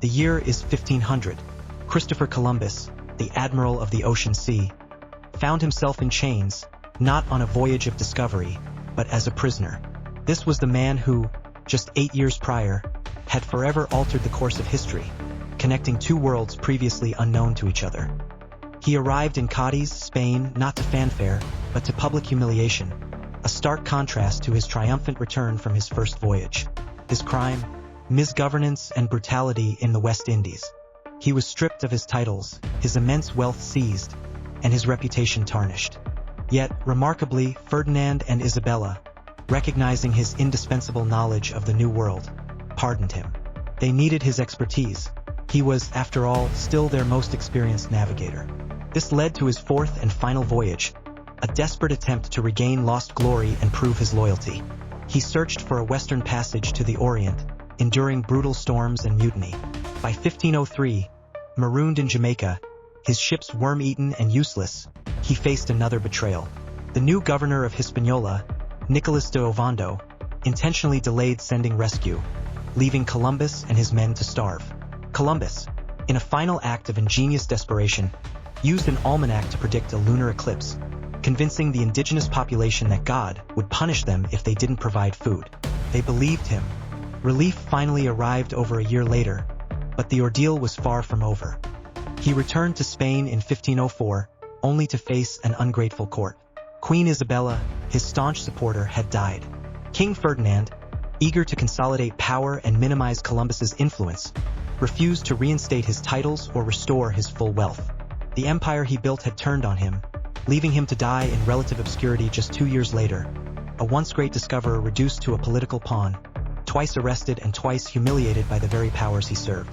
The year is 1500. Christopher Columbus, the admiral of the ocean sea, found himself in chains, not on a voyage of discovery, but as a prisoner. This was the man who, just 8 years prior, had forever altered the course of history, connecting two worlds previously unknown to each other. He arrived in Cadiz, Spain, not to fanfare, but to public humiliation, a stark contrast to his triumphant return from his first voyage. His crime? Misgovernance and brutality in the West Indies. He was stripped of his titles, his immense wealth seized, and his reputation tarnished. Yet, remarkably, Ferdinand and Isabella, recognizing his indispensable knowledge of the New World, pardoned him. They needed his expertise. He was, after all, still their most experienced navigator. This led to his fourth and final voyage, a desperate attempt to regain lost glory and prove his loyalty. He searched for a western passage to the Orient, enduring brutal storms and mutiny. By 1503, marooned in Jamaica, his ships worm-eaten and useless, he faced another betrayal. The new governor of Hispaniola, Nicolas de Ovando, intentionally delayed sending rescue, leaving Columbus and his men to starve. Columbus, in a final act of ingenious desperation, used an almanac to predict a lunar eclipse, convincing the indigenous population that God would punish them if they didn't provide food. They believed him. Relief finally arrived over a year later, but the ordeal was far from over. He returned to Spain in 1504, only to face an ungrateful court. Queen Isabella, his staunch supporter, had died. King Ferdinand, eager to consolidate power and minimize Columbus's influence, refused to reinstate his titles or restore his full wealth. The empire he built had turned on him, leaving him to die in relative obscurity just 2 years later, a once great discoverer reduced to a political pawn, twice arrested and twice humiliated by the very powers he served.